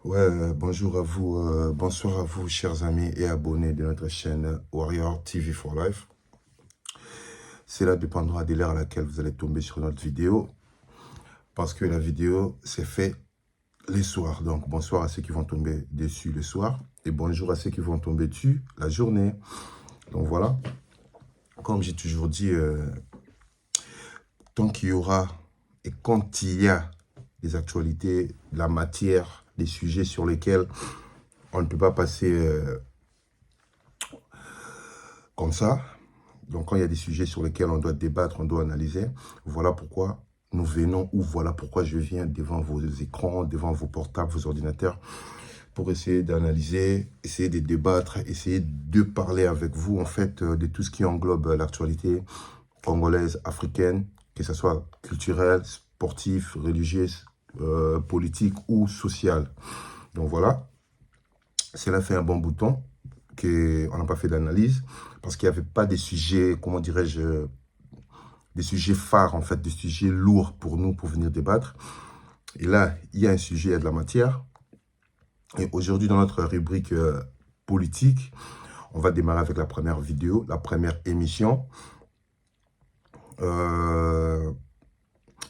Bonjour à vous, bonsoir à vous, chers amis et abonnés de notre chaîne Warrior TV for Life. Cela dépendra de l'heure à laquelle vous allez tomber sur notre vidéo, parce que la vidéo s'est faite les soirs. Donc, bonsoir à ceux qui vont tomber dessus le soir, et bonjour à ceux qui vont tomber dessus la journée. Donc voilà, comme j'ai toujours dit, tant qu'il y aura et quand il y a des actualités, de la matière, des sujets sur lesquels on ne peut pas passer comme ça. Donc, quand il y a des sujets sur lesquels on doit débattre, on doit analyser, voilà pourquoi nous venons, ou voilà pourquoi je viens devant vos écrans, devant vos portables, vos ordinateurs, pour essayer d'analyser, essayer de débattre, essayer de parler avec vous, en fait, de tout ce qui englobe l'actualité congolaise, africaine, que ce soit culturelle, sportive, religieuse, politique ou sociale. Donc voilà, cela fait un bon bouton qu'on n'a pas fait d'analyse, parce qu'il n'y avait pas des sujets, comment dirais-je, des sujets phares, en fait, des sujets lourds pour nous, pour venir débattre. Et là, il y a un sujet, il y a de la matière. Et aujourd'hui, dans notre rubrique politique, on va démarrer avec la première vidéo, la première émission.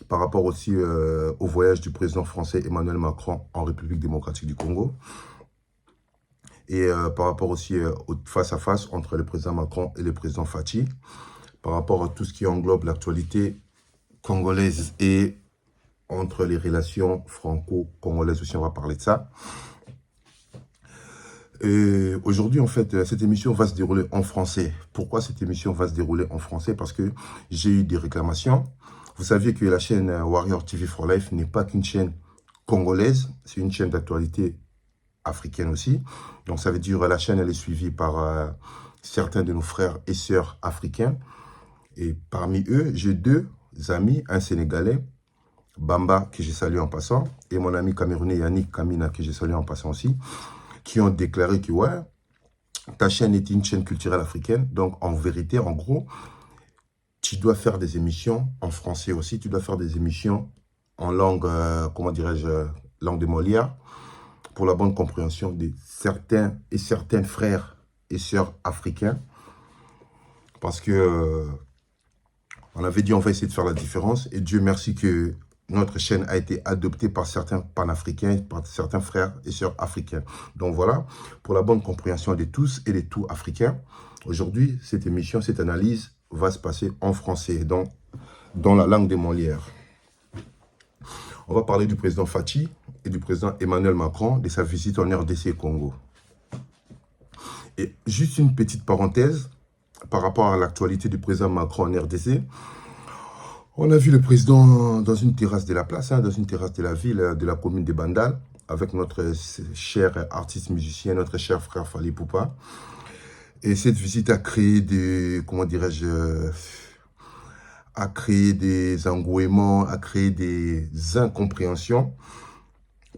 Par rapport aussi au voyage du président français Emmanuel Macron en République démocratique du Congo. Et par rapport aussi au face-à-face entre le président Macron et le président Fathi, par rapport à tout ce qui englobe l'actualité congolaise et entre les relations franco-congolaises aussi, on va parler de ça. Et aujourd'hui, en fait, cette émission va se dérouler en français. Pourquoi cette émission va se dérouler en français? Parce que j'ai eu des réclamations. Vous saviez que la chaîne Warrior TV for Life n'est pas qu'une chaîne congolaise, c'est une chaîne d'actualité africaine aussi. Donc ça veut dire que la chaîne elle est suivie par certains de nos frères et sœurs africains. Et parmi eux, j'ai deux amis, un Sénégalais, Bamba, que j'ai salué en passant, et mon ami camerounais Yannick Kamina, que j'ai salué en passant aussi, qui ont déclaré que ouais, ta chaîne est une chaîne culturelle africaine. Donc en vérité, en gros, tu dois faire des émissions en français aussi, tu dois faire des émissions en langue, comment dirais-je, langue de Molière, pour la bonne compréhension de certains et certaines frères et sœurs africains. Parce que on avait dit on va essayer de faire la différence. Et Dieu merci que notre chaîne a été adoptée par certains panafricains, par certains frères et sœurs africains. Donc voilà, pour la bonne compréhension de tous et de tout africains, aujourd'hui, cette émission, cette analyse va se passer en français, donc dans la langue de Molière. On va parler du président Fathi et du président Emmanuel Macron, de sa visite en RDC Congo. Et juste une petite parenthèse par rapport à l'actualité du président Macron en RDC. On a vu le président dans une terrasse de la place, dans une terrasse de la ville, de la commune de Bandal, avec notre cher artiste musicien, notre cher frère Fally Ipupa. Et cette visite a créé des, comment dirais-je, a créé des engouements, a créé des incompréhensions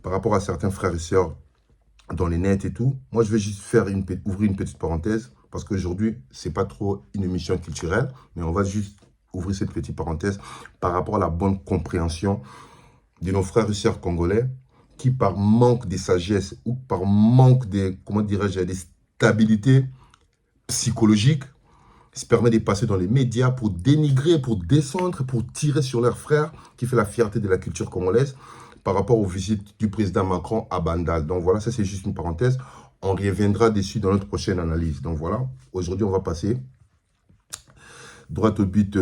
par rapport à certains frères et sœurs dans les nets et tout. Moi, je vais juste faire ouvrir une petite parenthèse, parce qu'aujourd'hui, c'est pas trop une émission culturelle, mais on va juste ouvrir cette petite parenthèse par rapport à la bonne compréhension de nos frères et sœurs congolais qui, par manque de sagesse ou par manque de, comment dirais-je, de stabilité psychologique, se permet de passer dans les médias pour dénigrer, pour descendre, pour tirer sur leurs frères qui fait la fierté de la culture congolaise par rapport aux visites du président Macron à Bandal. Donc voilà, ça c'est juste une parenthèse. On reviendra dessus dans notre prochaine analyse. Donc voilà, aujourd'hui on va passer droit au but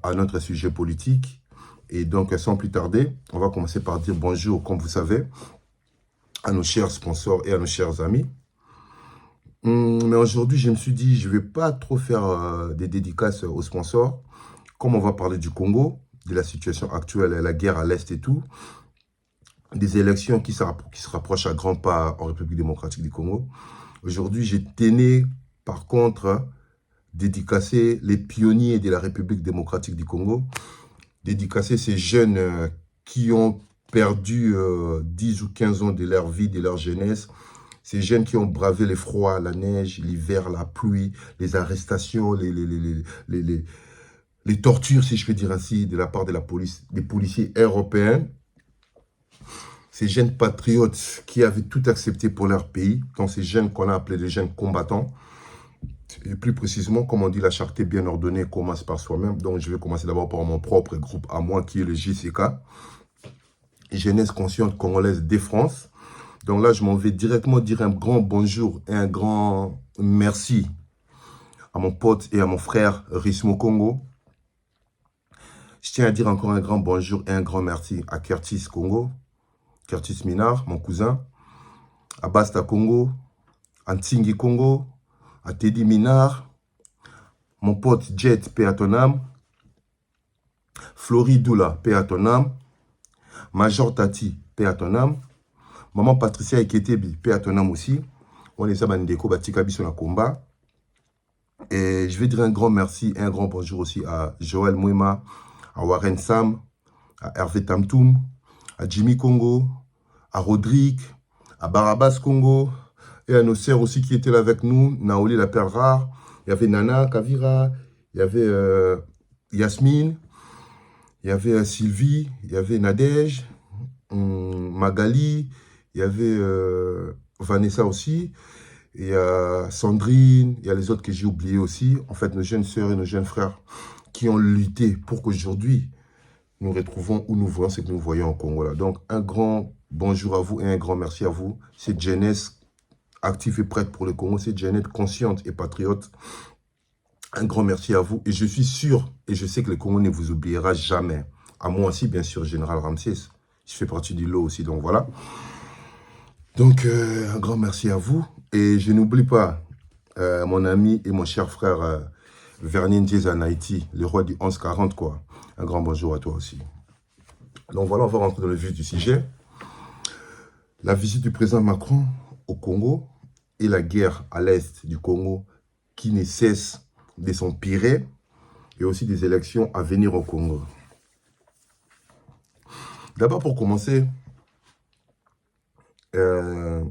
à notre sujet politique. Et donc sans plus tarder, on va commencer par dire bonjour, comme vous savez, à nos chers sponsors et à nos chers amis. Mais aujourd'hui, je me suis dit, je ne vais pas trop faire des dédicaces aux sponsors. Comme on va parler du Congo, de la situation actuelle, la guerre à l'Est et tout, des élections qui se rapprochent à grands pas en République démocratique du Congo. Aujourd'hui, j'ai tenu, par contre, dédicacer les pionniers de la République démocratique du Congo, dédicacer ces jeunes qui ont perdu 10 ou 15 ans de leur vie, de leur jeunesse, ces jeunes qui ont bravé les froids, la neige, l'hiver, la pluie, les arrestations, les tortures, si je peux dire ainsi, de la part de la police, des policiers européens. ces jeunes patriotes qui avaient tout accepté pour leur pays, donc ces jeunes qu'on a appelés les jeunes combattants. Et plus précisément, comme on dit, la charité bien ordonnée commence par soi-même. Donc, je vais commencer d'abord par mon propre groupe à moi, qui est le JCK, Jeunesse Consciente Congolaise des France. Donc là, je m'en vais directement dire un grand bonjour et un grand merci à mon pote et à mon frère Rismo Congo. Je tiens à dire encore un grand bonjour et un grand merci à Curtis Congo, Curtis Minard, mon cousin, à Basta Congo, à Ntingi Congo, à Teddy Minard, mon pote Jet, paix à ton âme, Floridoula, paix à ton âme, Major Tati, paix à ton âme, Maman Patricia Eketebi, paix à ton âme aussi. On est à Bandeko, Batikabi sur la combat. Et je vais dire un grand merci et un grand bonjour aussi à Joël Mouema, à Warren Sam, à Hervé Tamtoum, à Jimmy Congo, à Rodrigue, à Barabas Congo, et à nos sœurs aussi qui étaient là avec nous, Naoli la perle rare, il y avait Nana Kavira, il y avait Yasmine, il y avait Sylvie, il y avait Nadège, Magali, il y avait Vanessa aussi, il y a Sandrine, il y a les autres que j'ai oubliés aussi, en fait nos jeunes sœurs et nos jeunes frères qui ont lutté pour qu'aujourd'hui nous retrouvons où nous voyons ce que nous voyons au Congo là. Donc un grand bonjour à vous et un grand merci à vous, cette jeunesse active et prête pour le Congo, cette jeunesse consciente et patriote. Un grand merci à vous et je suis sûr et je sais que le Congo ne vous oubliera jamais. À moi aussi, bien sûr, Général Ramsès. Je fais partie du lot aussi, donc voilà. Donc, un grand merci à vous. Et je n'oublie pas mon ami et mon cher frère Vernin Diaz en Haïti, le roi du 1140, quoi. Un grand bonjour à toi aussi. Donc voilà, on va rentrer dans le vif du sujet. La visite du président Macron au Congo et la guerre à l'est du Congo qui ne cesse de s'empirer et aussi des élections à venir au Congo. D'abord, pour commencer, je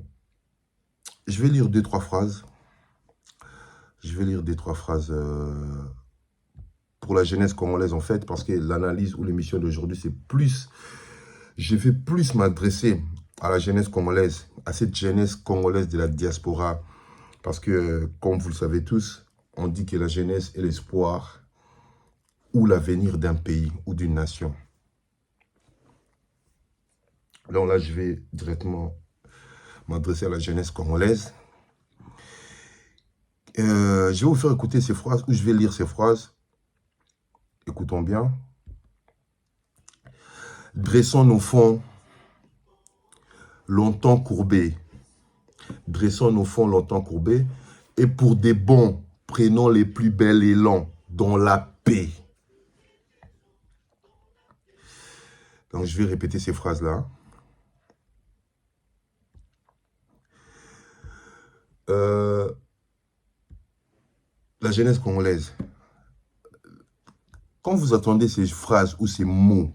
vais lire deux, trois phrases. Je vais lire deux, trois phrases pour la jeunesse congolaise, en fait, parce que l'analyse ou l'émission d'aujourd'hui, c'est plus... Je vais plus m'adresser à la jeunesse congolaise, à cette jeunesse congolaise de la diaspora. Parce que, comme vous le savez tous, on dit que la jeunesse est l'espoir ou l'avenir d'un pays ou d'une nation. Donc là, je vais directement m'adresser à la jeunesse congolaise. Je vais vous faire écouter ces phrases, ou je vais lire ces phrases. Écoutons bien. Dressons nos fronts longtemps courbés. Dressons nos fronts longtemps courbés. Et pour des bons, prenons les plus bels élans dans la paix. Donc, je vais répéter ces phrases-là. La jeunesse congolaise. Quand vous attendez ces phrases ou ces mots,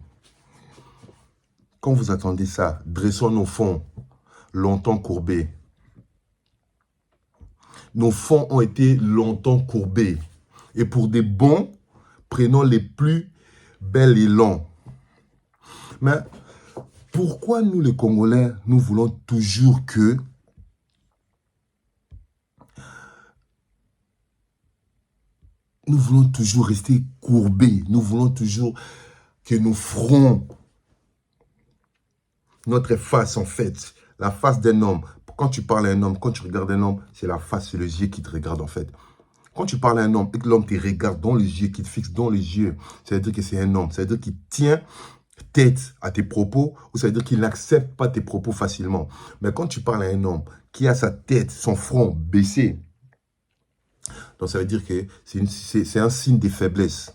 quand vous attendez ça, dressons nos fronts longtemps courbés. Nos fronts ont été longtemps courbés. Et pour des bons, prenons les plus bels élans. Mais pourquoi nous, les Congolais, nous voulons toujours que nous voulons toujours rester courbés. Nous voulons toujours que nos fronts, notre face en fait, la face d'un homme. Quand tu parles à un homme, quand tu regardes un homme, c'est la face, c'est les yeux qui te regardent en fait. Quand tu parles à un homme et que l'homme te regarde dans les yeux, qui te fixe dans les yeux, ça veut dire que c'est un homme. Ça veut dire qu'il tient tête à tes propos ou ça veut dire qu'il n'accepte pas tes propos facilement. Mais quand tu parles à un homme qui a sa tête, son front baissé, donc ça veut dire que c'est un signe de faiblesse.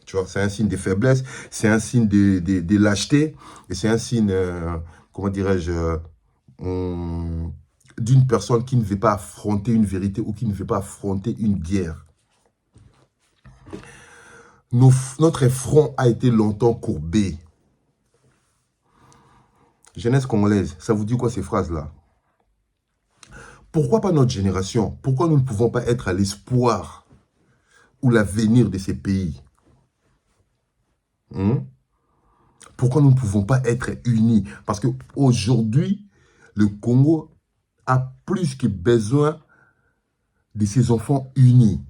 Tu vois, c'est un signe de faiblesse, c'est un signe de lâcheté et c'est un signe, comment dirais-je, d'une personne qui ne veut pas affronter une vérité ou qui ne veut pas affronter une guerre. Notre front a été longtemps courbé. Jeunesse congolaise, ça vous dit quoi ces phrases-là? Pourquoi pas notre génération? Pourquoi nous ne pouvons pas être à l'espoir ou l'avenir de ces pays? Pourquoi nous ne pouvons pas être unis? Parce qu'aujourd'hui, le Congo a plus que besoin de ses enfants unis.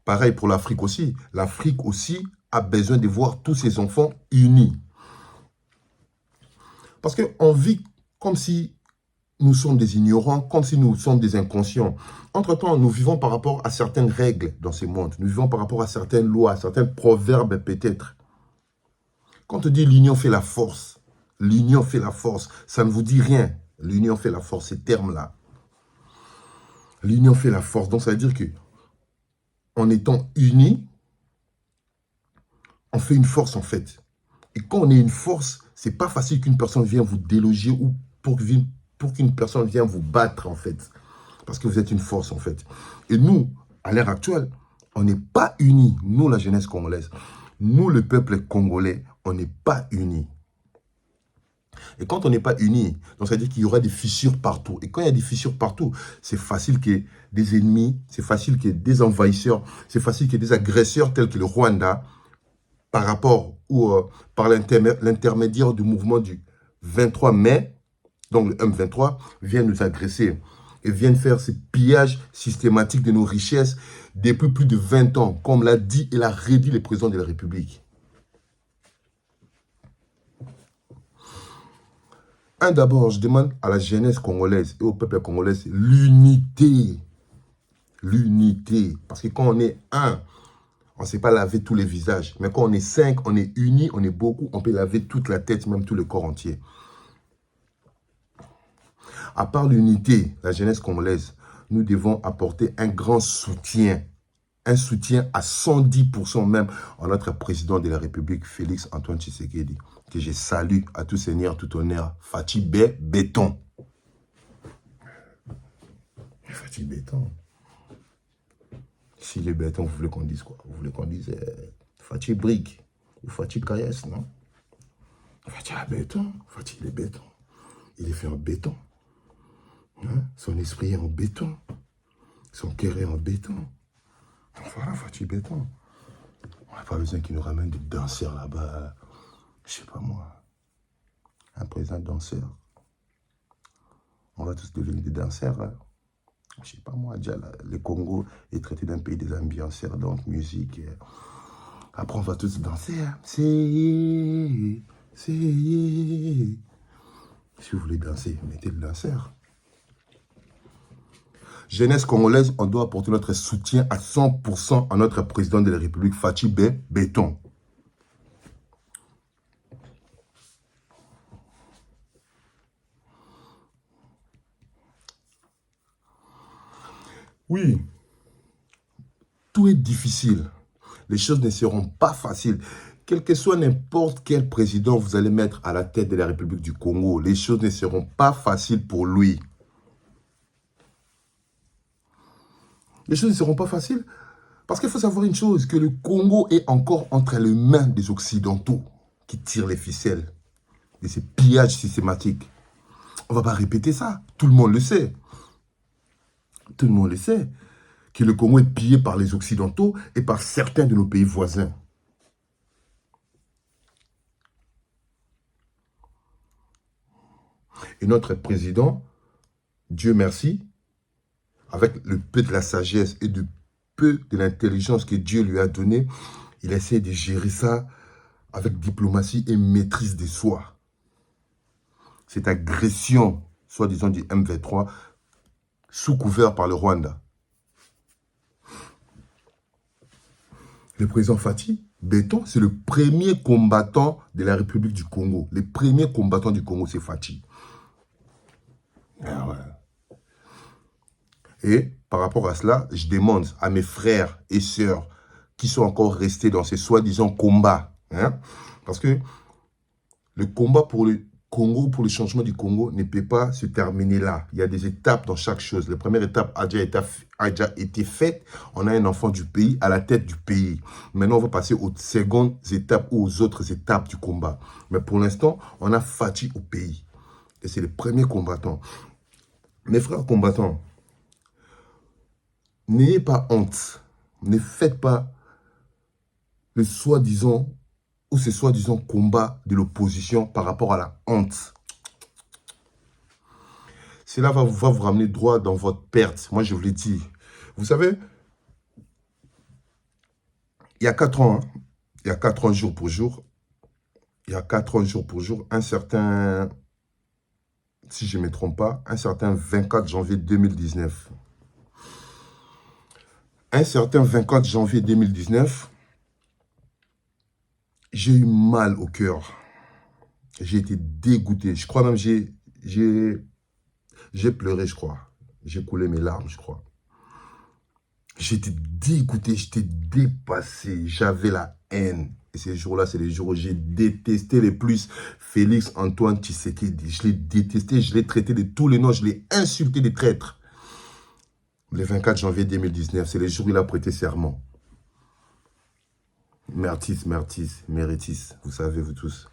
Pareil pour l'Afrique aussi. L'Afrique aussi a besoin de voir tous ses enfants unis. Parce qu'on vit comme si nous sommes des ignorants, comme si nous sommes des inconscients. Entre-temps, nous vivons par rapport à certaines règles dans ce monde. Nous vivons par rapport à certaines lois, certains proverbes peut-être. Quand on dit l'union fait la force, l'union fait la force, ça ne vous dit rien. L'union fait la force, ces termes-là. L'union fait la force. Donc ça veut dire que en étant unis, on fait une force en fait. Et quand on est une force, c'est pas facile qu'une personne vienne vous déloger ou pour qu'une personne vienne vous battre en fait. Parce que vous êtes une force en fait. Et nous, à l'heure actuelle, on n'est pas unis. Nous, la jeunesse congolaise, nous, le peuple congolais, on n'est pas unis. Et quand on n'est pas unis, donc ça veut dire qu'il y aura des fissures partout. Et quand il y a des fissures partout, c'est facile qu'il y ait des ennemis, c'est facile qu'il y ait des envahisseurs, c'est facile qu'il y ait des agresseurs tels que le Rwanda, par rapport ou par l'intermédiaire du mouvement du 23 mai, donc le M23, viennent nous agresser et viennent faire ce pillage systématique de nos richesses depuis plus de 20 ans, comme l'a dit et l'a redit le président de la République. D'abord, je demande à la jeunesse congolaise et au peuple congolais l'unité. L'unité. Parce que quand on est un, on ne sait pas laver tous les visages. Mais quand on est 5, on est unis, on est beaucoup, on peut laver toute la tête, même tout le corps entier. À part l'unité, la jeunesse congolaise, nous devons apporter un grand soutien. Un soutien à 110% même à notre président de la République, Félix Antoine Tshisekedi, que je salue à tout seigneur, tout honneur, Fachi Béton. Fachi Béton. Si les bétons, vous voulez qu'on dise quoi? Vous voulez qu'on dise Fachi Brique ou Fachi Kayes, non? Fachi Béton, Fachi il est béton. Il est fait en béton. Hein? Son esprit est en béton. Son cœur est en béton. Donc voilà, Fachi Béton. On n'a pas besoin qu'il nous ramène des danseurs là-bas. Je sais pas moi. Un président danseur. On va tous devenir des danseurs. Hein? Je sais pas moi, déjà, le Congo est traité d'un pays des ambianceurs, donc musique. Après, on va tous danser. Hein. Si vous voulez danser, mettez le danseur. Jeunesse congolaise, on doit apporter notre soutien à 100% à notre président de la République, Fachi Béton. Oui, tout est difficile. Les choses ne seront pas faciles. Quel que soit n'importe quel président vous allez mettre à la tête de la République du Congo, les choses ne seront pas faciles pour lui. Les choses ne seront pas faciles parce qu'il faut savoir une chose, que le Congo est encore entre les mains des Occidentaux qui tirent les ficelles de ces pillages systématiques. On ne va pas répéter ça. Tout le monde le sait. Tout le monde le sait. Que le Congo est pillé par les Occidentaux et par certains de nos pays voisins. Et notre président, Dieu merci, avec le peu de la sagesse et du peu de l'intelligence que Dieu lui a donné, il essaie de gérer ça avec diplomatie et maîtrise de soi. Cette agression, soi-disant du M23, sous couvert par le Rwanda. Le président Fachi Béton, c'est le premier combattant de la République du Congo. Le premier combattant du Congo, c'est Fachi. Ah ouais. Et par rapport à cela, je demande à mes frères et sœurs qui sont encore restés dans ces soi-disant combats. Hein, parce que le combat pour le Congo, pour le changement du Congo, ne peut pas se terminer là. Il y a des étapes dans chaque chose. La première étape a déjà été faite. On a un enfant du pays à la tête du pays. Maintenant, on va passer aux secondes étapes ou aux autres étapes du combat. Mais pour l'instant, on a Fachi au pays. Et c'est le premier combattant. Mes frères combattants, n'ayez pas honte. Ne faites pas le soi-disant ou ce soi-disant combat de l'opposition par rapport à la honte. Cela va vous ramener droit dans votre perte. Moi, je vous l'ai dit. Vous savez, il y a 4 ans, hein, il y a 4 ans jour pour jour, un certain, si je ne me trompe pas, un certain 24 janvier 2019. Un certain 24 janvier 2019, j'ai eu mal au cœur. J'ai été dégoûté. Je crois même j'ai pleuré, je crois. J'ai coulé mes larmes, je crois. J'étais dégoûté, j'étais dépassé. J'avais la haine. Et ces jours-là, c'est les jours où j'ai détesté les plus Félix Antoine Tshisekedi. Je l'ai détesté, je l'ai traité de tous les noms, je l'ai insulté des traîtres. Le 24 janvier 2019, c'est les jours où il a prêté serment. Mertis, méritis, vous savez, vous tous.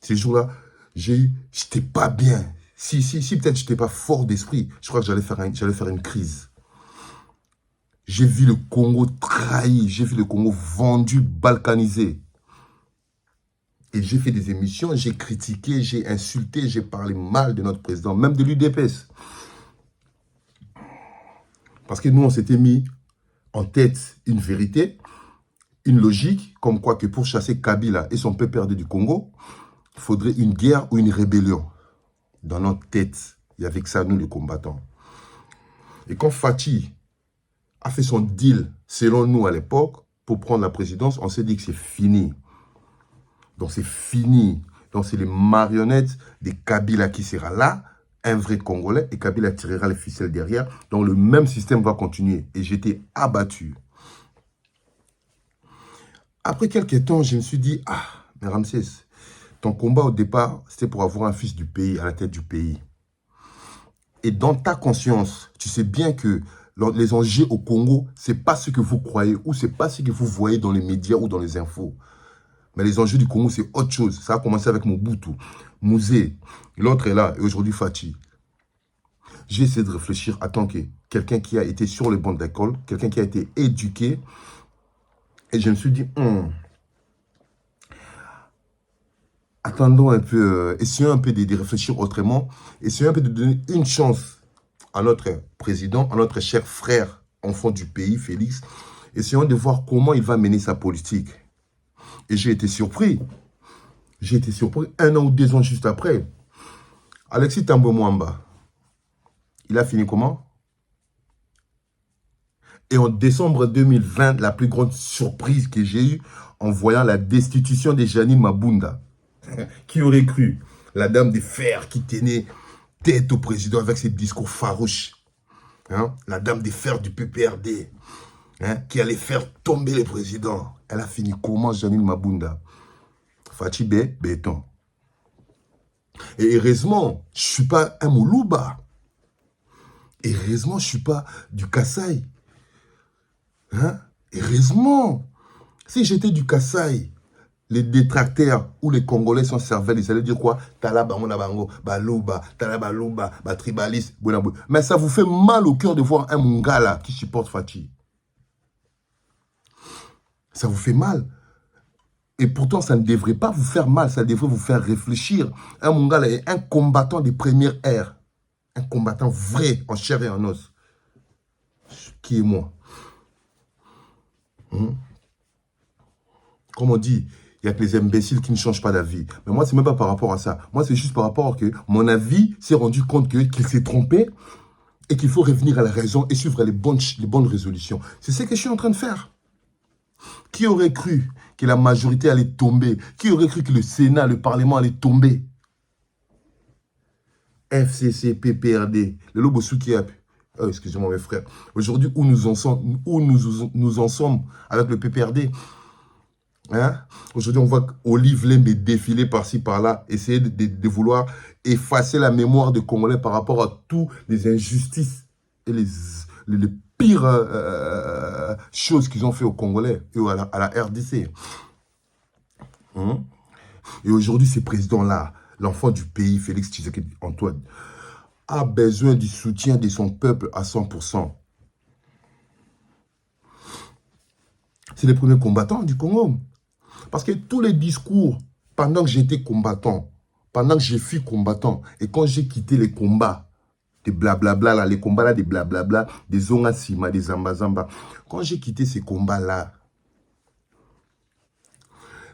Ces jours-là, j'étais pas bien. Si peut-être j'étais pas fort d'esprit, je crois que j'allais faire une crise. J'ai vu le Congo trahi, j'ai vu le Congo vendu, balkanisé. Et j'ai fait des émissions, j'ai critiqué, j'ai insulté, j'ai parlé mal de notre président, même de l'UDPS. Parce que nous, on s'était mis en tête une vérité, une logique, comme quoi que pour chasser Kabila et son peuple perdu du Congo, il faudrait une guerre ou une rébellion. Dans notre tête, il y avait que ça, nous, les combattants. Et quand Fachi a fait son deal, selon nous à l'époque, pour prendre la présidence, on s'est dit que c'est fini. Donc c'est fini. Donc c'est les marionnettes de Kabila qui sera là, un vrai Congolais, et Kabila tirera les ficelles derrière. Donc le même système va continuer. Et j'étais abattu. Après quelques temps, je me suis dit, ah, mais Ramsès, ton combat au départ, c'était pour avoir un fils du pays, à la tête du pays. Et dans ta conscience, tu sais bien que les enjeux au Congo, ce n'est pas ce que vous croyez ou ce n'est pas ce que vous voyez dans les médias ou dans les infos. Mais les enjeux du Congo, c'est autre chose. Ça a commencé avec Mobutu, Mouzé, l'autre est là, et aujourd'hui Fachi. J'ai essayé de réfléchir à tant que quelqu'un qui a été sur le banc d'école, quelqu'un qui a été éduqué, et je me suis dit, attendons un peu, essayons un peu de réfléchir autrement, essayons un peu de donner une chance à notre président, à notre cher frère, enfant du pays, Félix. Essayons de voir comment il va mener sa politique. Et j'ai été surpris. J'ai été surpris 1 an ou 2 ans juste après. Alexis Thambwe Mwamba, il a fini comment? Et en décembre 2020, la plus grande surprise que j'ai eue en voyant la destitution de Janine Mabunda. Qui aurait cru? La dame de fer qui tenait tête au président avec ses discours farouches. Hein? La dame de fer du PPRD. Hein? Qui allait faire tomber le président. Elle a fini comment, Janine Mabunda? Fachi béton. Et heureusement, je ne suis pas un Moulouba. Et heureusement, je ne suis pas du Kassai. Hein? Heureusement. Si j'étais du Kassai, les détracteurs ou les Congolais sont cervelles, ils allaient dire quoi? Talaba, Monabango, Balouba, Talaba, Louba, Batribaliste, Bonabou. Mais ça vous fait mal au cœur de voir un Mungala qui supporte Fachi. Ça vous fait mal. Et pourtant, ça ne devrait pas vous faire mal, ça devrait vous faire réfléchir. Un Mungala est un combattant des premières ères. Un combattant vrai, en chair et en os. Qui est moi? Comme on dit, il n'y a que les imbéciles qui ne changent pas d'avis. Mais moi, ce n'est même pas par rapport à ça. Moi, c'est juste par rapport à que mon avis s'est rendu compte qu'il s'est trompé et qu'il faut revenir à la raison et suivre les bonnes résolutions. C'est ce que je suis en train de faire. Qui aurait cru que la majorité allait tomber? Qui aurait cru que le Sénat, le Parlement allait tomber? FCC, PPRD, le Lobosuki, excusez-moi mes frères. Aujourd'hui, où nous en sommes avec le PPRD? Hein? Aujourd'hui, on voit Olive Lembe défiler par-ci, par-là, essayer de vouloir effacer la mémoire des Congolais par rapport à toutes les injustices et les pires choses qu'ils ont fait aux Congolais et à la RDC. Et aujourd'hui, ces présidents-là, l'enfant du pays, Félix Tshisekedi Antoine, a besoin du soutien de son peuple à 100%. C'est les premiers combattants du Congo. Parce que tous les discours, pendant que j'étais combattant, pendant que j'ai fui combattant, et quand j'ai quitté les combats, des blablabla, là, les combats là, des blablabla, des zongasima, des zambazamba, quand j'ai quitté ces combats-là,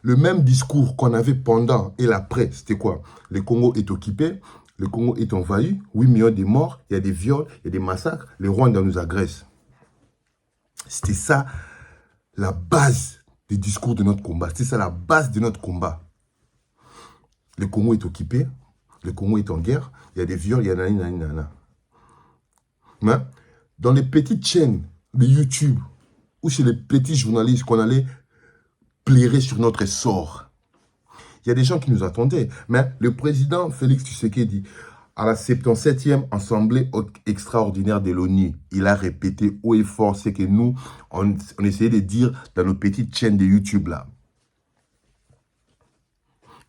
le même discours qu'on avait pendant et l'après, c'était quoi? Le Congo est occupé, le Congo est envahi, 8 millions de morts, il y a des viols, il y a des massacres, les Rwandais nous agressent. C'était ça la base des discours de notre combat. C'était ça la base de notre combat. Le Congo est occupé, le Congo est en guerre, il y a des viols, il y a nanana. Mais dans les petites chaînes de YouTube ou chez les petits journalistes qu'on allait plairer sur notre sort, il y a des gens qui nous attendaient. Mais le président Félix Tshisekedi, à la 77e Assemblée extraordinaire de l'ONU, il a répété haut et fort ce que nous, on essayait de dire dans nos petites chaînes de YouTube là.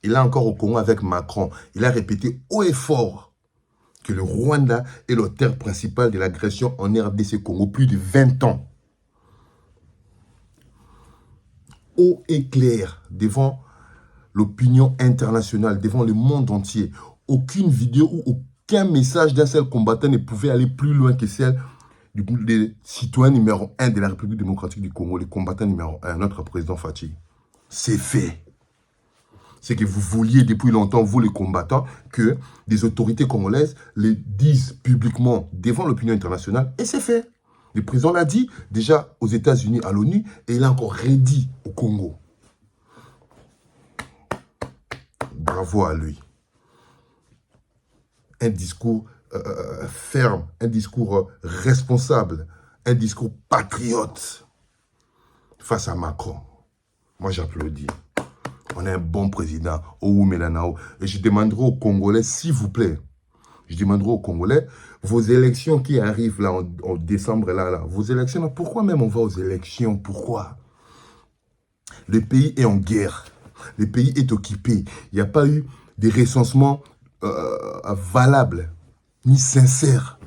Et là encore au Congo avec Macron, il a répété haut et fort que le Rwanda est l'auteur principal de l'agression en RDC Congo, plus de 20 ans. Haut et clair devant l'opinion internationale, devant le monde entier. Aucune vidéo ou aucun message d'un seul combattant ne pouvait aller plus loin que celle du citoyen numéro 1 de la République démocratique du Congo, le combattant numéro 1, notre président Fachi. C'est fait. C'est que vous vouliez depuis longtemps, vous les combattants, que des autorités congolaises les disent publiquement devant l'opinion internationale, et c'est fait. Le président l'a dit déjà aux États-Unis, à l'ONU, et il a encore redit au Congo. Bravo à lui. Un discours ferme, un discours responsable, un discours patriote face à Macron. Moi, j'applaudis. On a un bon président, Oumelanao. Et je demanderai aux Congolais, s'il vous plaît, je demanderai aux Congolais, vos élections qui arrivent là en décembre, là, vos élections, là, pourquoi même on va aux élections? Pourquoi? Le pays est en guerre. Le pays est occupé. Il n'y a pas eu de recensement valable, ni sincère.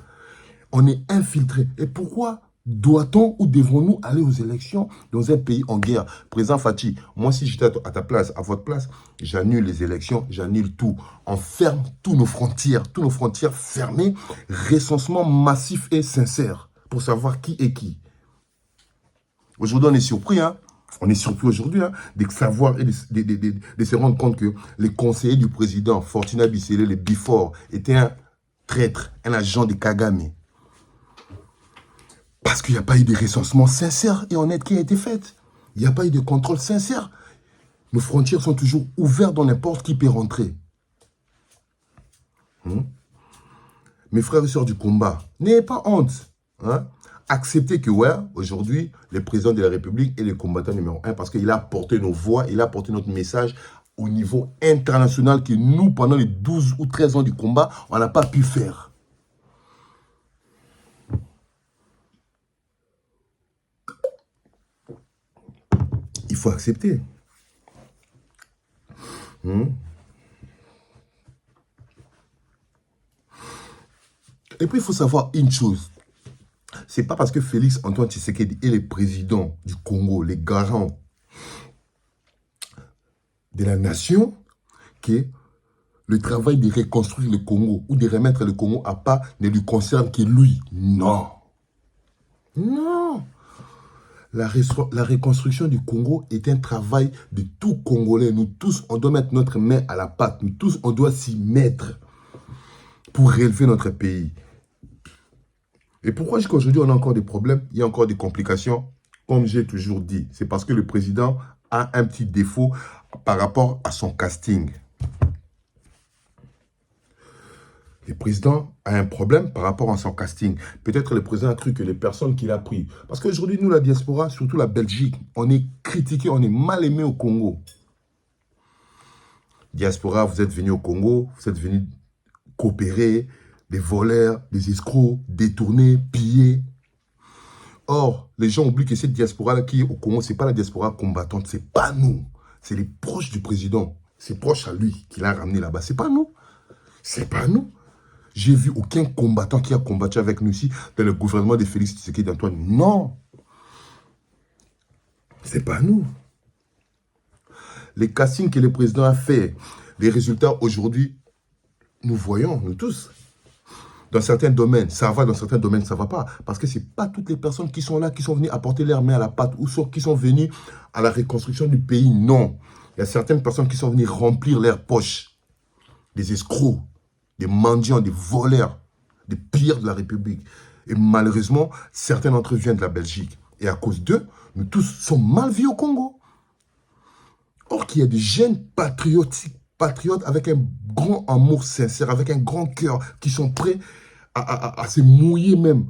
On est infiltré. Et pourquoi doit-on ou devons-nous aller aux élections dans un pays en guerre? Président Fachi, moi si j'étais à ta place, à votre place, j'annule les élections, j'annule tout. On ferme toutes nos frontières fermées, recensement massif et sincère pour savoir qui est qui. Aujourd'hui, on est surpris, hein? On est surpris aujourd'hui de savoir et de se rendre compte que les conseillers du président, Fortuna Bissele, les Bifor, étaient un traître, un agent de Kagame. Parce qu'il n'y a pas eu de recensement sincère et honnête qui a été fait. Il n'y a pas eu de contrôle sincère. Nos frontières sont toujours ouvertes dans n'importe qui peut rentrer. Mes frères et sœurs du combat, n'ayez pas honte. Acceptez que, ouais, aujourd'hui, le président de la République est le combattant numéro 1 parce qu'il a porté nos voix, il a porté notre message au niveau international que nous, pendant les 12 ou 13 ans du combat, on n'a pas pu faire. Il faut accepter. Et puis, il faut savoir une chose. C'est pas parce que Félix Antoine Tshisekedi est le président du Congo, les garants de la nation, que le travail de reconstruire le Congo ou de remettre le Congo à pas ne lui concerne que lui. Non. Non. La reconstruction du Congo est un travail de tout Congolais. Nous tous, on doit mettre notre main à la pâte. Nous tous, on doit s'y mettre pour relever notre pays. Et pourquoi jusqu'à aujourd'hui, on a encore des problèmes, il y a encore des complications? Comme j'ai toujours dit, c'est parce que le président a un petit défaut par rapport à son casting. Le président a un problème par rapport à son casting. Peut-être le président a cru que les personnes qu'il a prises... Parce qu'aujourd'hui, nous, la diaspora, surtout la Belgique, on est critiqué, on est mal aimé au Congo. Diaspora, vous êtes venus au Congo, vous êtes venus coopérer, des voleurs, des escrocs, détournés, pillés. Or, les gens oublient que cette diaspora-là qui est au Congo, ce n'est pas la diaspora combattante, ce n'est pas nous. C'est les proches du président. C'est proche à lui qui l'a ramené là-bas. Ce n'est pas nous. C'est pas nous. J'ai vu aucun combattant qui a combattu avec nous ici dans le gouvernement de Félix Tshisekedi d'Antoine. Non. C'est pas nous. Les castings que le président a fait, les résultats aujourd'hui, nous voyons, nous tous. Dans certains domaines, ça va, dans certains domaines, ça ne va pas. Parce que ce n'est pas toutes les personnes qui sont là, qui sont venues apporter leur main à la pâte ou qui sont venues à la reconstruction du pays. Non. Il y a certaines personnes qui sont venues remplir leurs poches. Des escrocs, des mendiants, des voleurs, des pires de la République. Et malheureusement, certains d'entre eux viennent de la Belgique. Et à cause d'eux, nous tous sommes mal vus au Congo. Or qu'il y a des jeunes patriotes avec un grand amour sincère, avec un grand cœur, qui sont prêts à se mouiller même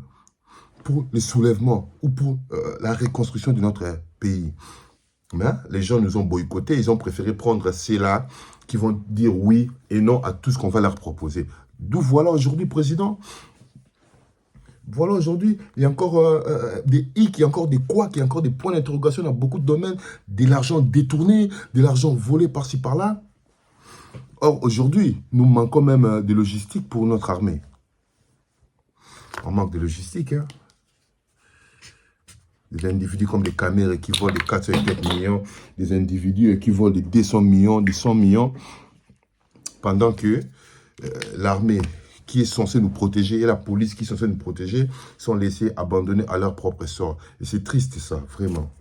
pour le soulèvement ou pour la reconstruction de notre pays. Mais les gens nous ont boycottés, ils ont préféré prendre ceux-là qui vont dire oui et non à tout ce qu'on va leur proposer. D'où voilà aujourd'hui, président. Voilà aujourd'hui, il y a encore des hic, il y a encore des couacs, il y a encore des points d'interrogation dans beaucoup de domaines, de l'argent détourné, de l'argent volé par-ci par-là. Or, aujourd'hui, nous manquons même de logistique pour notre armée. On manque de logistique, hein. Des individus comme des caméras qui volent des 404 millions, des individus qui volent des 200 millions, des 100 millions, pendant que l'armée qui est censée nous protéger et la police qui est censée nous protéger sont laissés abandonnés à leur propre sort. Et c'est triste ça, vraiment.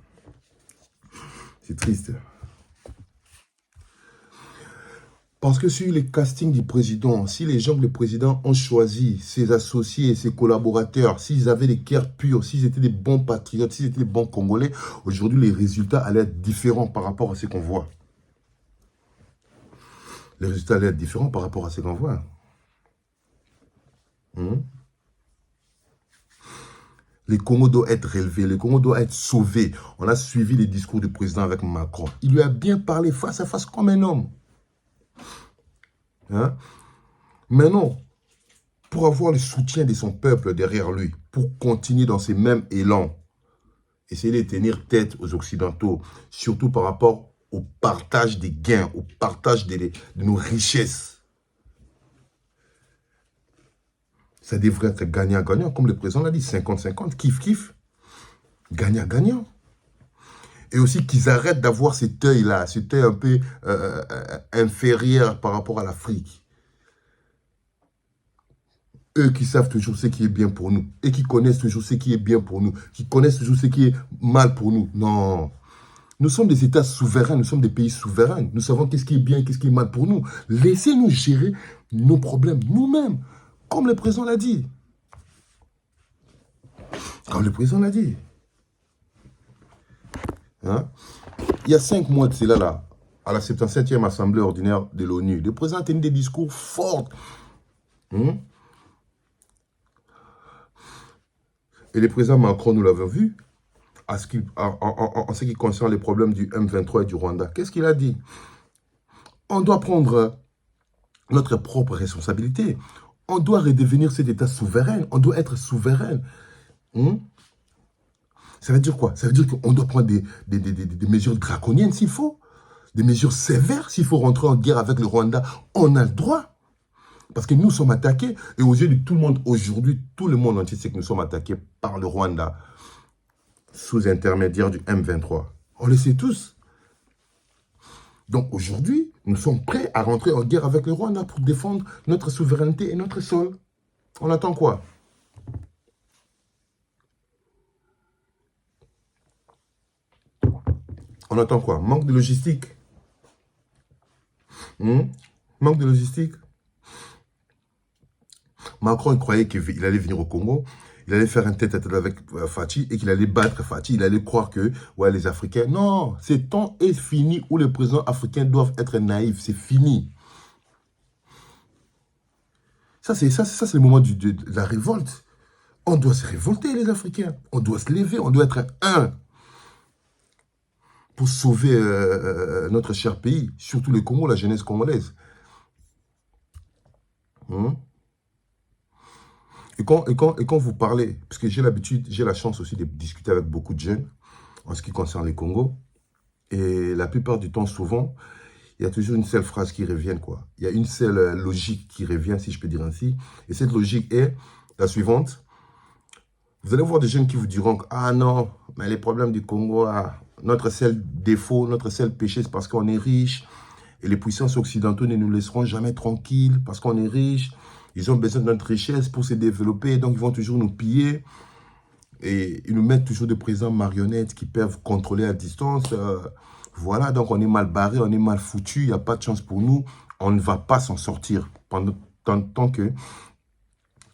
C'est triste. Parce que sur les castings du président, si les gens que le président ont choisi, ses associés, ses collaborateurs, s'ils avaient des cœurs purs, s'ils étaient des bons patriotes, s'ils étaient des bons Congolais, aujourd'hui les résultats allaient être différents par rapport à ce qu'on voit. Les résultats allaient être différents par rapport à ce qu'on voit. Le Congo doit être relevé, le Congo doit être sauvé. On a suivi les discours du président avec Macron. Il lui a bien parlé face à face comme un homme. Hein? Mais non, pour avoir le soutien de son peuple derrière lui, pour continuer dans ces mêmes élans, essayer de tenir tête aux Occidentaux, surtout par rapport au partage des gains, au partage de nos richesses. Ça devrait être gagnant-gagnant, comme le président l'a dit, 50-50, kiff-kiff, gagnant-gagnant. Et aussi qu'ils arrêtent d'avoir cet œil-là, cet œil un peu inférieur par rapport à l'Afrique. Eux qui savent toujours ce qui est bien pour nous, et qui connaissent toujours ce qui est bien pour nous, qui connaissent toujours ce qui est mal pour nous. Non. Nous sommes des États souverains, nous sommes des pays souverains. Nous savons qu'est-ce qui est bien, qu'est-ce qui est mal pour nous. Laissez-nous gérer nos problèmes nous-mêmes. Comme le président l'a dit. Comme le président l'a dit. Hein? Il y a 5 mois de cela, là, à la 77e Assemblée ordinaire de l'ONU, le président a tenu des discours forts. Et le président Macron, nous l'avons vu, en ce qui concerne les problèmes du M23 et du Rwanda. Qu'est-ce qu'il a dit? On doit prendre notre propre responsabilité. On doit redevenir cet État souverain. On doit être souverain. Ça veut dire quoi? Ça veut dire qu'on doit prendre des mesures draconiennes s'il faut. Des mesures sévères s'il faut rentrer en guerre avec le Rwanda. On a le droit. Parce que nous sommes attaqués. Et aux yeux de tout le monde aujourd'hui, tout le monde entier sait que nous sommes attaqués par le Rwanda. Sous intermédiaire du M23. On le sait tous. Donc aujourd'hui, nous sommes prêts à rentrer en guerre avec le Rwanda pour défendre notre souveraineté et notre sol. On attend quoi? On attend quoi? Manque de logistique. Manque de logistique. Macron il croyait qu'il allait venir au Congo. Il allait faire un tête-à-tête avec Fathi et qu'il allait battre Fathi. Il allait croire que, ouais, les Africains... Non, ce temps est fini où les présidents africains doivent être naïfs. C'est fini. Ça, c'est le moment de la révolte. On doit se révolter, les Africains. On doit se lever, on doit être un pour sauver notre cher pays. Surtout le Congo, la jeunesse congolaise. Et quand vous parlez, parce que j'ai l'habitude, j'ai la chance aussi de discuter avec beaucoup de jeunes en ce qui concerne le Congo, et la plupart du temps, souvent, il y a toujours une seule phrase qui revient, quoi. Il y a une seule logique qui revient, si je peux dire ainsi, et cette logique est la suivante. Vous allez voir des jeunes qui vous diront « Ah non, mais les problèmes du Congo, Notre seul défaut, notre seul péché, c'est parce qu'on est riche. Et les puissances occidentaux ne nous laisseront jamais tranquilles parce qu'on est riche. Ils ont besoin de notre richesse pour se développer, donc ils vont toujours nous piller. Et ils nous mettent toujours des présidents marionnettes qui peuvent contrôler à distance. Voilà, donc on est mal barré, on est mal foutu, il n'y a pas de chance pour nous. On ne va pas s'en sortir pendant tant que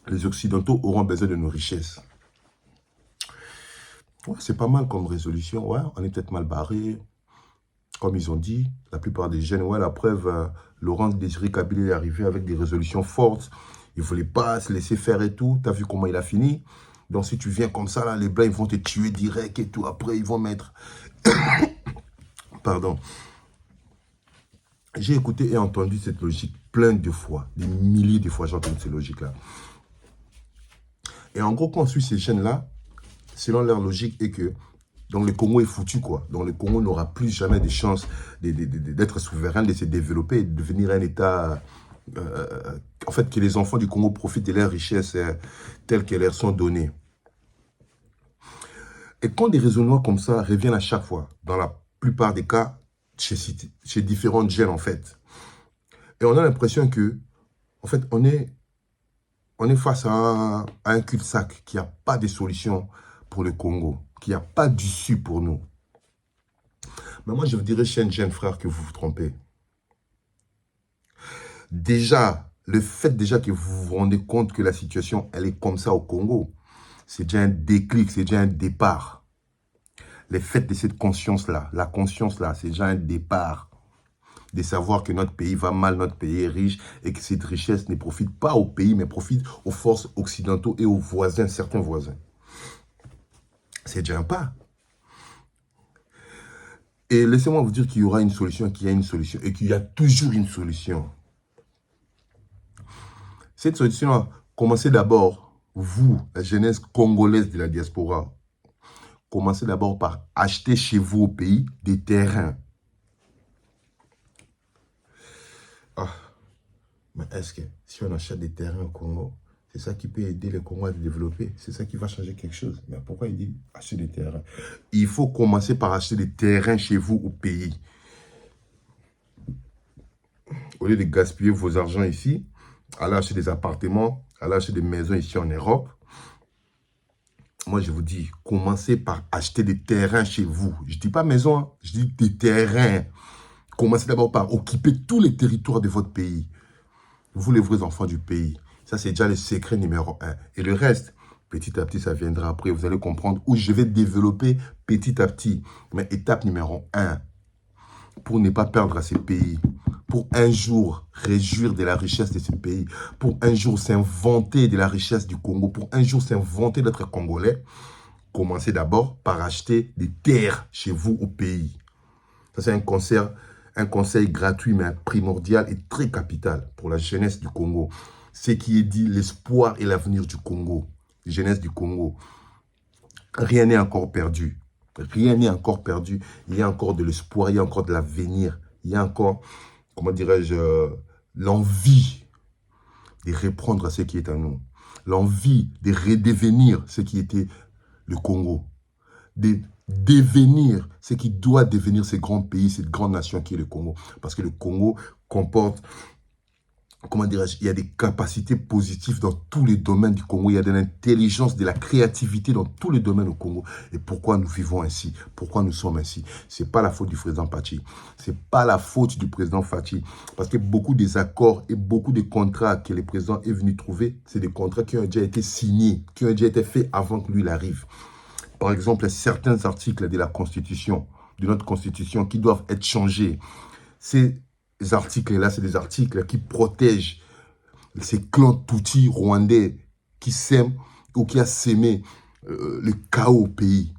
les Occidentaux auront besoin de nos richesses. Ouais, c'est pas mal comme résolution. Ouais, on est peut-être mal barré. Comme ils ont dit, la plupart des jeunes, ouais, la preuve, Laurent Désiré Kabila est arrivé avec des résolutions fortes. Il ne voulait pas se laisser faire et tout. Tu as vu comment il a fini? Donc, si tu viens comme ça, là, les Blancs, ils vont te tuer direct et tout. Après, ils vont mettre... Pardon. J'ai écouté et entendu cette logique plein de fois. Des milliers de fois, j'ai entendu cette logique-là. Et en gros, quand on suit ces chaînes-là, selon leur logique, est que donc le Congo est foutu, quoi. Donc le Congo n'aura plus jamais de chance d'être souverain, de se développer, de devenir un État... en fait, que les enfants du Congo profitent de leurs richesses telles qu'elles leur sont données. Et quand des raisonnements comme ça reviennent à chaque fois, dans la plupart des cas, chez différentes jeunes, en fait, et on a l'impression que, en fait, on est face à un cul-de-sac, qu'il n'y a pas de solution pour le Congo, qu'il n'y a pas d'issue pour nous. Mais moi, je vous dirais, chers jeunes frères, que vous vous trompez. Déjà, le fait déjà que vous vous rendez compte que la situation, elle est comme ça au Congo, c'est déjà un déclic, c'est déjà un départ. Le fait de cette conscience-là, la conscience-là, c'est déjà un départ. De savoir que notre pays va mal, notre pays est riche et que cette richesse ne profite pas au pays, mais profite aux forces occidentaux et aux voisins, certains voisins. C'est déjà un pas. Et laissez-moi vous dire qu'il y aura une solution, qu'il y a une solution et qu'il y a toujours une solution. Cette solution, commencez d'abord, vous, la jeunesse congolaise de la diaspora, commencez d'abord par acheter chez vous au pays des terrains. Ah, mais est-ce que si on achète des terrains au Congo, c'est ça qui peut aider les Congolais à se développer? C'est ça qui va changer quelque chose? Mais pourquoi il dit acheter des terrains? Il faut commencer par acheter des terrains chez vous au pays. Au lieu de gaspiller vos argents ici, allez acheter des appartements, allez acheter des maisons ici en Europe. Moi, je vous dis, commencez par acheter des terrains chez vous. Je ne dis pas maison, hein, je dis des terrains. Commencez d'abord par occuper tous les territoires de votre pays. Vous, les vrais enfants du pays. Ça, c'est déjà le secret numéro 1. Et le reste, petit à petit, ça viendra après. Vous allez comprendre où je vais développer petit à petit. Mais étape numéro 1, pour ne pas perdre à ces pays, pour un jour réjouir de la richesse de ce pays, pour un jour s'inventer de la richesse du Congo, pour un jour s'inventer d'être Congolais, commencez d'abord par acheter des terres chez vous au pays. Ça, c'est un conseil gratuit, mais primordial et très capital pour la jeunesse du Congo. Ce qui est dit, l'espoir et l'avenir du Congo, jeunesse du Congo. Rien n'est encore perdu. Rien n'est encore perdu. Il y a encore de l'espoir, il y a encore de l'avenir. Il y a encore, comment dirais-je, l'envie de reprendre ce qui est à nous. L'envie de redevenir ce qui était le Congo. De devenir ce qui doit devenir ce grand pays, cette grande nation qui est le Congo. Parce que le Congo comporte, comment dirais-je, il y a des capacités positives dans tous les domaines du Congo. Il y a de l'intelligence, de la créativité dans tous les domaines au Congo. Et pourquoi nous vivons ainsi? Pourquoi nous sommes ainsi? Ce n'est pas la faute du président Fachi. Ce n'est pas la faute du président Fachi. Parce que beaucoup des accords et beaucoup des contrats que le président est venu trouver, c'est des contrats qui ont déjà été signés, qui ont déjà été faits avant que lui arrive. Par exemple, certains articles de la Constitution, de notre Constitution, qui doivent être changés. Ces articles-là, c'est des articles qui protègent ces clans Tutsi rwandais qui sèment ou qui a sémé le chaos au pays.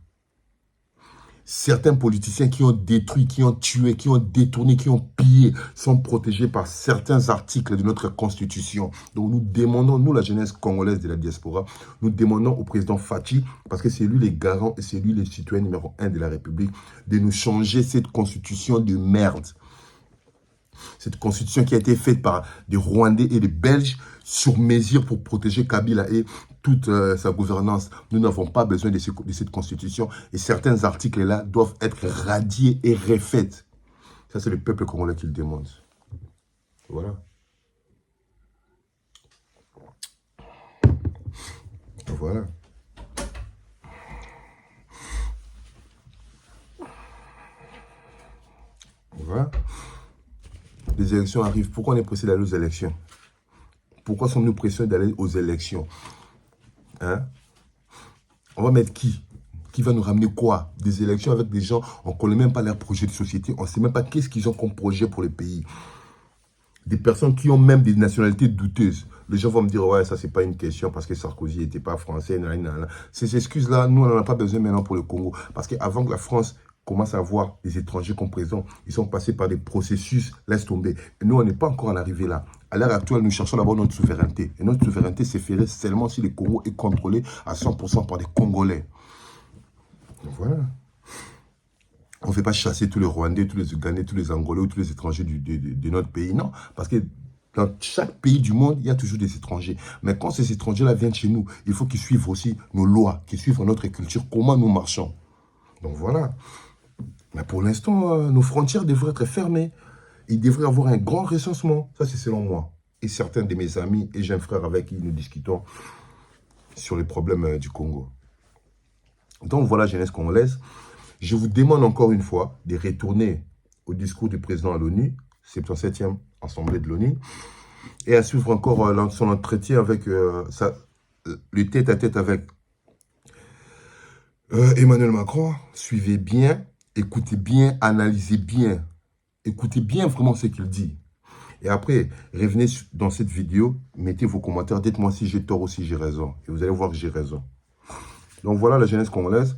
Certains politiciens qui ont détruit, qui ont tué, qui ont détourné, qui ont pillé, sont protégés par certains articles de notre Constitution. Donc nous demandons, nous la jeunesse congolaise de la diaspora, nous demandons au président Fachi, parce que c'est lui le garant et c'est lui le citoyen numéro 1 de la République, de nous changer cette Constitution de merde. Cette Constitution qui a été faite par des Rwandais et des Belges sur mesure pour protéger Kabila et toute sa gouvernance. Nous n'avons pas besoin de cette constitution. Et certains articles-là doivent être radiés et refaits. Ça, c'est le peuple congolais qui le demande. Voilà. Voilà. Voilà. Les élections arrivent. Pourquoi on est pressé d'aller aux élections? Pourquoi sommes-nous pressés d'aller aux élections? Hein? On va mettre qui? Qui va nous ramener quoi? Des élections avec des gens, on ne connaît même pas leur projet de société, on ne sait même pas qu'est-ce qu'ils ont comme projet pour le pays. Des personnes qui ont même des nationalités douteuses. Les gens vont me dire, ouais, ça, c'est pas une question parce que Sarkozy n'était pas français. Nanana. Ces excuses-là, nous, on n'en a pas besoin maintenant pour le Congo. Parce qu'avant que la France commence à avoir des étrangers comme présents, ils sont passés par des processus, laisse tomber. Et nous, on n'est pas encore en arrivé là. À l'heure actuelle, nous cherchons d'abord notre souveraineté. Et notre souveraineté s'est faite seulement si le Congo est contrôlé à 100% par des Congolais. Donc voilà. On ne fait pas chasser tous les Rwandais, tous les Ougandais, tous les Angolais ou tous les étrangers de notre pays. Non, parce que dans chaque pays du monde, il y a toujours des étrangers. Mais quand ces étrangers-là viennent chez nous, il faut qu'ils suivent aussi nos lois, qu'ils suivent notre culture, comment nous marchons. Donc voilà. Mais pour l'instant, nos frontières devraient être fermées. Il devrait y avoir un grand recensement. Ça, c'est selon moi. Et certains de mes amis et jeunes frères avec qui nous discutons sur les problèmes du Congo. Donc voilà, jeunesse congolaise. Je vous demande encore une fois de retourner au discours du président à l'ONU, 77e Assemblée de l'ONU, et à suivre encore son entretien avec le tête-à-tête avec Emmanuel Macron. Suivez bien, écoutez bien, analysez bien. Écoutez bien vraiment ce qu'il dit. Et après, revenez dans cette vidéo, mettez vos commentaires, dites-moi si j'ai tort ou si j'ai raison. Et vous allez voir que j'ai raison. Donc voilà la jeunesse congolaise.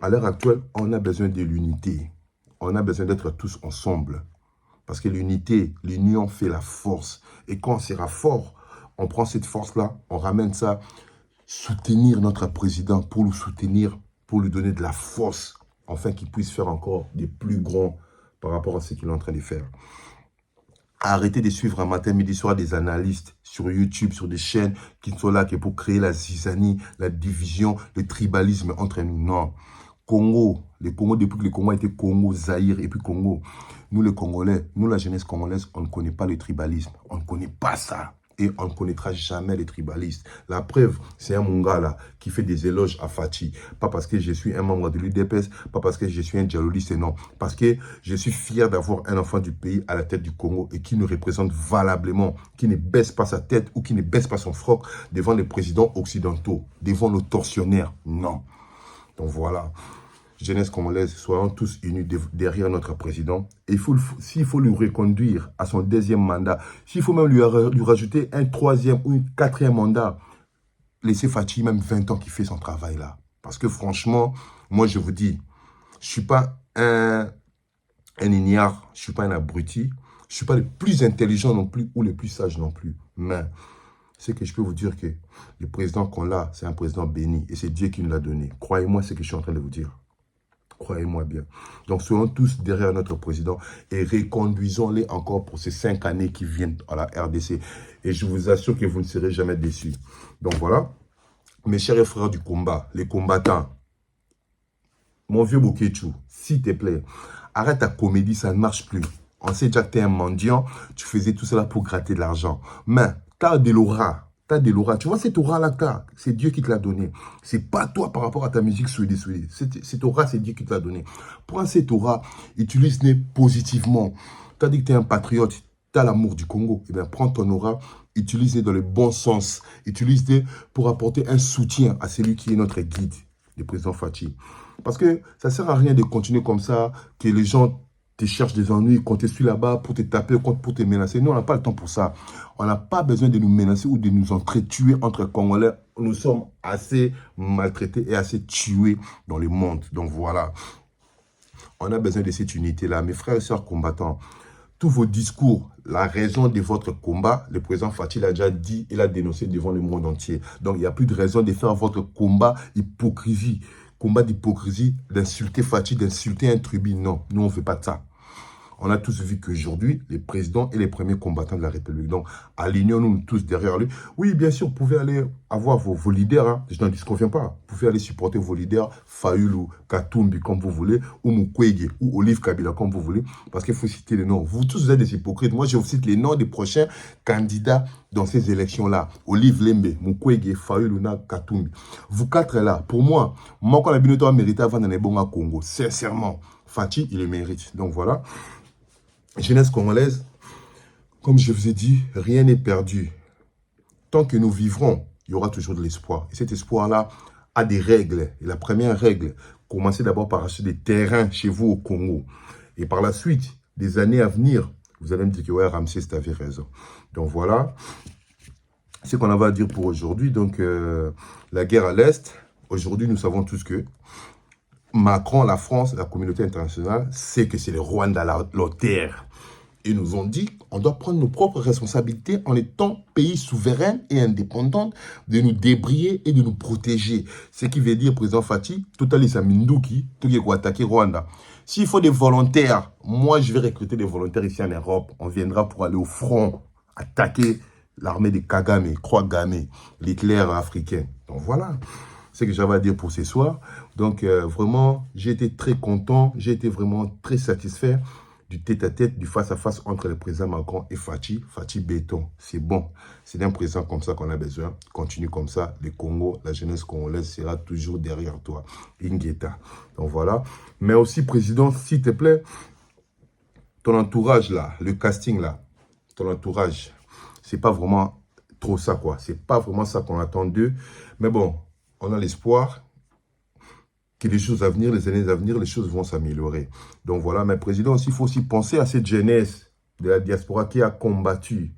À l'heure actuelle, on a besoin de l'unité. On a besoin d'être tous ensemble. Parce que l'unité, l'union fait la force. Et quand on sera fort, on prend cette force-là, on ramène ça, soutenir notre président pour le soutenir, pour lui donner de la force, afin qu'il puisse faire encore des plus grands par rapport à ce qu'il est en train de faire. Arrêtez de suivre un matin, midi, soir des analystes sur YouTube, sur des chaînes qui sont là que pour créer la zizanie, la division, le tribalisme entre nous. Non. Congo, le Congo, depuis que le Congo a été Congo, Zaïre et puis Congo, nous les Congolais, nous la jeunesse congolaise, on ne connaît pas le tribalisme. On ne connaît pas ça. Et on ne connaîtra jamais les tribalistes. La preuve, c'est un Mongala qui fait des éloges à Fachi. Pas parce que je suis un membre de l'UDPS, pas parce que je suis un djihadiste, non. Parce que je suis fier d'avoir un enfant du pays à la tête du Congo et qui nous représente valablement, qui ne baisse pas sa tête ou qui ne baisse pas son froc devant les présidents occidentaux, devant nos tortionnaires. Non. Donc voilà. Jeunesse congolaise, soyons tous unis derrière notre président. Et s'il faut lui reconduire à son deuxième mandat, s'il faut même lui rajouter un troisième ou un quatrième mandat, laissez Fachi même 20 ans qu'il fait son travail là. Parce que franchement, moi je vous dis, je ne suis pas un ignare, je ne suis pas un abruti, je ne suis pas le plus intelligent non plus ou le plus sage non plus. Mais c'est que je peux vous dire que le président qu'on a, c'est un président béni. Et c'est Dieu qui nous l'a donné. Croyez-moi ce que je suis en train de vous dire. Croyez-moi bien. Donc, soyons tous derrière notre président et reconduisons-les encore pour ces 5 années qui viennent à la RDC. Et je vous assure que vous ne serez jamais déçus. Donc, voilà. Mes chers frères du combat, les combattants, mon vieux Bokéchou, s'il te plaît, arrête ta comédie, ça ne marche plus. On sait déjà que tu es un mendiant, tu faisais tout cela pour gratter de l'argent. Mais, tu as de l'aura. T'as de l'aura. Tu vois, cette aura-là que t'as, c'est Dieu qui te l'a donné. C'est pas toi par rapport à ta musique souillée. Cette aura, c'est Dieu qui te l'a donné. Prends cette aura, utilise-les positivement. Tu as dit que tu es un patriote, tu as l'amour du Congo. Eh bien, prends ton aura, utilise-les dans le bon sens. Utilise-les pour apporter un soutien à celui qui est notre guide, le président Fachi. Parce que ça ne sert à rien de continuer comme ça, que les gens te cherchent des ennuis, qu'on te suit là-bas pour te taper, pour te menacer. Nous, on n'a pas le temps pour ça. On n'a pas besoin de nous menacer ou de nous entretuer entre Congolais. Nous sommes assez maltraités et assez tués dans le monde. Donc voilà. On a besoin de cette unité-là. Mes frères et sœurs combattants, tous vos discours, la raison de votre combat, le président Fachi l'a déjà dit et l'a dénoncé devant le monde entier. Donc il n'y a plus de raison de faire votre combat hypocrisie. Combat d'hypocrisie, d'insulter Fachi, d'insulter un tribu. Non, nous on ne fait pas de ça. On a tous vu qu'aujourd'hui, les présidents et les premiers combattants de la République, donc alignons-nous tous derrière lui. Oui, bien sûr, vous pouvez aller avoir vos leaders, hein, je n'en disconviens pas. Vous pouvez aller supporter vos leaders, Fayoulou, Katumbi, comme vous voulez, ou Mukwege, ou Olive Kabila, comme vous voulez, parce qu'il faut citer les noms. Vous tous, vous êtes des hypocrites. Moi, je vous cite les noms des prochains candidats dans ces élections-là. Olive Lembe, Mukwege, Fayoulou, Katumbi. Vous quatre là, pour moi, quand la Binoto a mérité avant d'aller bon à Congo, sincèrement, Fachi, il le mérite. Donc voilà. Jeunesse congolaise, comme je vous ai dit, rien n'est perdu. Tant que nous vivrons, il y aura toujours de l'espoir. Et cet espoir-là a des règles. Et la première règle, commencez d'abord par acheter des terrains chez vous au Congo. Et par la suite, des années à venir, vous allez me dire que ouais, Ramsès, tu avais raison. Donc voilà, c'est ce qu'on avait à dire pour aujourd'hui. Donc la guerre à l'Est, aujourd'hui nous savons tous que Macron, la France, la communauté internationale, sait que c'est le Rwanda, leur terre. Ils nous ont dit qu'on doit prendre nos propres responsabilités en étant pays souverain et indépendant, de nous débrouiller et de nous protéger. Ce qui veut dire, président Fati, totalisa Minduki, tout qui est attaquer Rwanda. S'il faut des volontaires, moi je vais recruter des volontaires ici en Europe. On viendra pour aller au front, attaquer l'armée de Kagame, Kagame, l'Hitler africain. Donc voilà. C'est ce que j'avais à dire pour ce soir. Donc, vraiment, j'ai été très content. J'ai été vraiment très satisfait du tête-à-tête, du face-à-face entre le président Macron et Fachi. Fachi béton, c'est bon. C'est d'un président comme ça qu'on a besoin. Continue comme ça. Le Congo, la jeunesse congolaise sera toujours derrière toi. Ingeta. Donc, voilà. Mais aussi, président, s'il te plaît, ton entourage là, le casting là, ton entourage, c'est pas vraiment trop ça, quoi. C'est pas vraiment ça qu'on attend d'eux. Mais bon, on a l'espoir que les choses à venir, les années à venir, les choses vont s'améliorer. Donc voilà, mais président, aussi, il faut aussi penser à cette jeunesse de la diaspora qui a combattu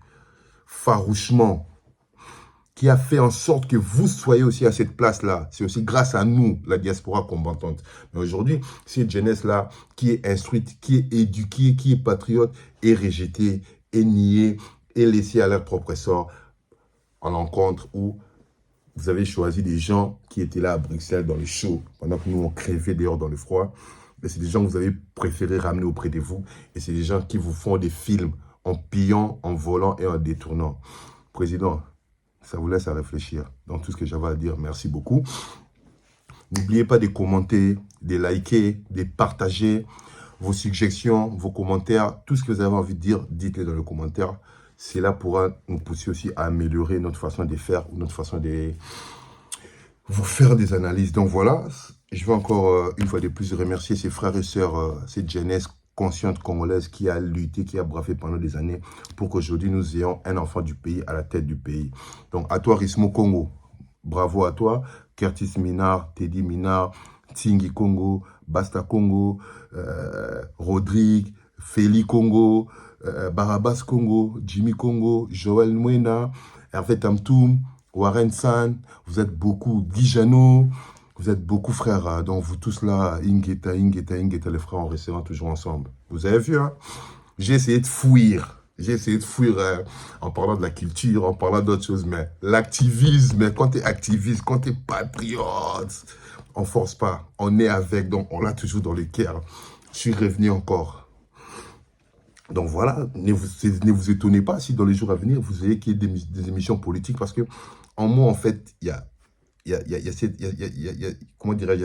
farouchement, qui a fait en sorte que vous soyez aussi à cette place-là. C'est aussi grâce à nous, la diaspora combattante. Mais aujourd'hui, cette jeunesse-là qui est instruite, qui est éduquée, qui est patriote, est rejetée, est niée, est laissée à leur propre sort en l'encontre où vous avez choisi des gens qui étaient là à Bruxelles dans le chaud, pendant que nous, on crevait dehors dans le froid. Mais c'est des gens que vous avez préféré ramener auprès de vous. Et c'est des gens qui vous font des films en pillant, en volant et en détournant. Président, ça vous laisse à réfléchir. Donc, tout ce que j'avais à dire, merci beaucoup. N'oubliez pas de commenter, de liker, de partager vos suggestions, vos commentaires. Tout ce que vous avez envie de dire, dites-le dans les commentaires. Cela pourra nous pousser aussi à améliorer notre façon de faire ou notre façon de vous faire des analyses. Donc voilà, je veux encore une fois de plus remercier ces frères et sœurs, cette jeunesse consciente congolaise qui a lutté, qui a bravé pendant des années pour qu'aujourd'hui nous ayons un enfant du pays à la tête du pays. Donc à toi Rismo Congo, bravo à toi, Curtis Minard, Teddy Minard, Tingi Congo, Basta Congo, Rodrigue, Feli Congo, Barabas Congo, Jimmy Congo, Joël Mwena, Hervé Tamtoum, Warren San, vous êtes beaucoup, Dijano, vous êtes beaucoup frères, donc vous tous là, Ingeta, les frères, on restera toujours ensemble. Vous avez vu, hein? J'ai essayé de fuir. En parlant de la culture, en parlant d'autres choses, mais l'activisme, quand tu es activiste, quand tu es patriote, on force pas, on est avec, donc on l'a toujours dans le cœur. Je suis revenu encore. Donc voilà, ne vous étonnez pas si dans les jours à venir, vous ayez qu'il y ait des émissions politiques, parce que en moi, en fait, il y a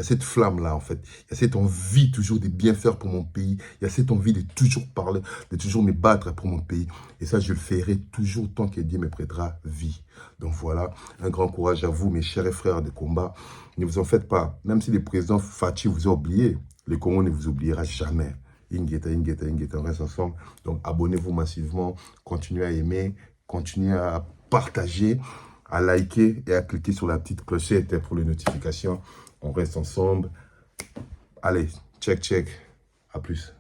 cette flamme-là, en fait. Il y a cette envie toujours de bien faire pour mon pays. Il y a cette envie de toujours parler, de toujours me battre pour mon pays. Et ça, je le ferai toujours tant que Dieu me prêtera vie. Donc voilà, un grand courage à vous, mes chers frères de combat. Ne vous en faites pas. Même si le président Fachi vous a oublié, le Congo ne vous oubliera jamais. Ingeta, on reste ensemble. Donc abonnez-vous massivement, continuez à aimer, continuez à partager, à liker et à cliquer sur la petite clochette pour les notifications. On reste ensemble. Allez, check. À plus.